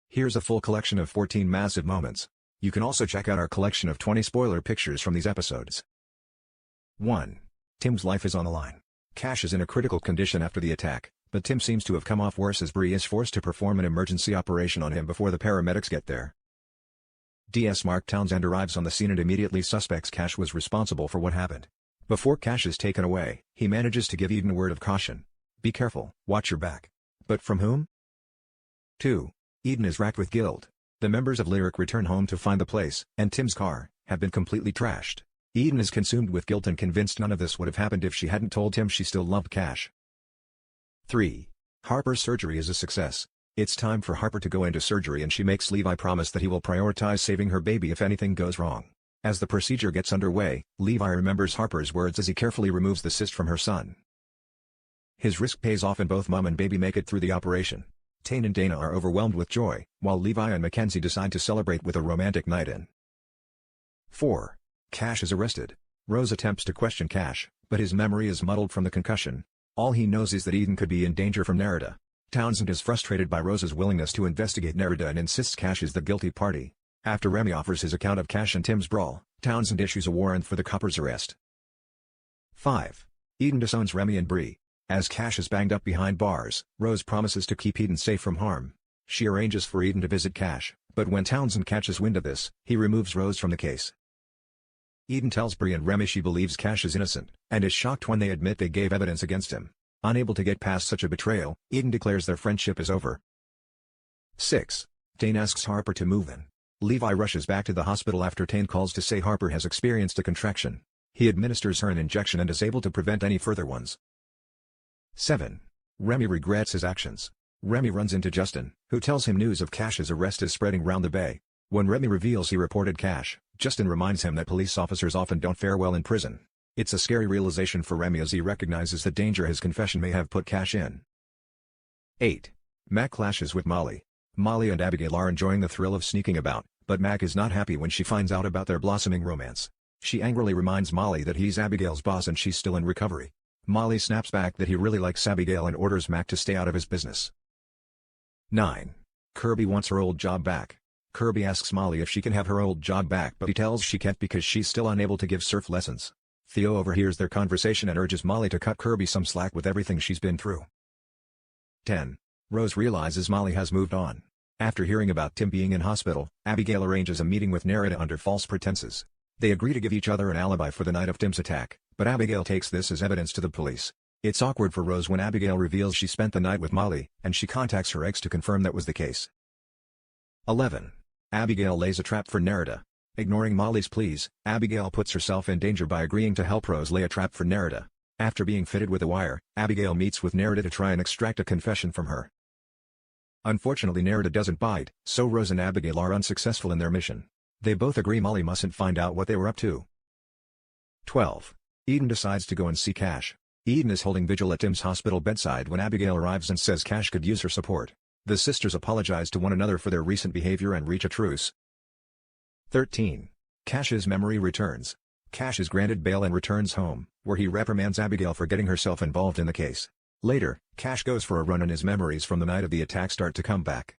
Here's a full collection of 14 massive moments. You can also check out our collection of 20 spoiler pictures from these episodes. 1. Tim's life is on the line. Cash is in a critical condition after the attack, but Tim seems to have come off worse as Bree is forced to perform an emergency operation on him before the paramedics get there. DS Mark Townsend arrives on the scene and immediately suspects Cash was responsible for what happened. Before Cash is taken away, he manages to give Eden a word of caution. Be careful, watch your back. But from whom? 2. Eden is racked with guilt. The members of Lyric return home to find the place, and Tim's car, have been completely trashed. Eden is consumed with guilt and convinced none of this would have happened if she hadn't told Tim she still loved Cash. 3. Harper's surgery is a success. It's time for Harper to go into surgery and she makes Levi promise that he will prioritize saving her baby if anything goes wrong. As the procedure gets underway, Levi remembers Harper's words as he carefully removes the cyst from her son. His risk pays off and both mom and baby make it through the operation. Tane and Dana are overwhelmed with joy, while Levi and Mackenzie decide to celebrate with a romantic night in. 4. Cash is arrested. Rose attempts to question Cash, but his memory is muddled from the concussion. All he knows is that Eden could be in danger from Nerida. Townsend is frustrated by Rose's willingness to investigate Nerida and insists Cash is the guilty party. After Remy offers his account of Cash and Tim's brawl, Townsend issues a warrant for the couple's arrest. 5. Eden disowns Remy and Bree. As Cash is banged up behind bars, Rose promises to keep Eden safe from harm. She arranges for Eden to visit Cash, but when Townsend catches wind of this, he removes Rose from the case. Eden tells Bree and Remy she believes Cash is innocent, and is shocked when they admit they gave evidence against him. Unable to get past such a betrayal, Eden declares their friendship is over. 6. Tane asks Harper to move in. Levi rushes back to the hospital after Tane calls to say Harper has experienced a contraction. He administers her an injection and is able to prevent any further ones. 7. Remy regrets his actions. Remy runs into Justin, who tells him news of Cash's arrest is spreading round the bay. When Remy reveals he reported Cash, Justin reminds him that police officers often don't fare well in prison. It's a scary realization for Remy as he recognizes the danger his confession may have put Cash in. 8. Mac clashes with Molly. Molly and Abigail are enjoying the thrill of sneaking about, but Mac is not happy when she finds out about their blossoming romance. She angrily reminds Molly that he's Abigail's boss and she's still in recovery. Molly snaps back that he really likes Abigail and orders Mac to stay out of his business. 9. Kirby wants her old job back. Kirby asks Molly if she can have her old job back, but he tells she can't because she's still unable to give surf lessons. Theo overhears their conversation and urges Molly to cut Kirby some slack with everything she's been through. 10. Rose realizes Molly has moved on. After hearing about Tim being in hospital, Abigail arranges a meeting with Nerida under false pretenses. They agree to give each other an alibi for the night of Tim's attack, but Abigail takes this as evidence to the police. It's awkward for Rose when Abigail reveals she spent the night with Molly, and she contacts her ex to confirm that was the case. 11. Abigail lays a trap for Nerida. Ignoring Molly's pleas, Abigail puts herself in danger by agreeing to help Rose lay a trap for Nerida. After being fitted with a wire, Abigail meets with Nerida to try and extract a confession from her. Unfortunately, Nerida doesn't bite, so Rose and Abigail are unsuccessful in their mission. They both agree Molly mustn't find out what they were up to. 12. Eden decides to go and see Cash. Eden is holding vigil at Tim's hospital bedside when Abigail arrives and says Cash could use her support. The sisters apologize to one another for their recent behavior and reach a truce. 13. Cash's memory returns. Cash is granted bail and returns home, where he reprimands Abigail for getting herself involved in the case. Later, Cash goes for a run and his memories from the night of the attack start to come back.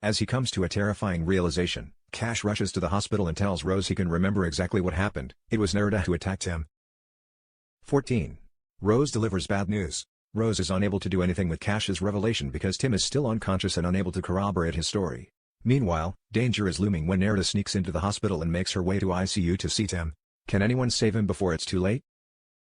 As he comes to a terrifying realization, Cash rushes to the hospital and tells Rose he can remember exactly what happened. It was Nerida who attacked him. 14. Rose delivers bad news. Rose is unable to do anything with Cash's revelation because Tim is still unconscious and unable to corroborate his story. Meanwhile, danger is looming when Nerida sneaks into the hospital and makes her way to ICU to see Tim. Can anyone save him before it's too late?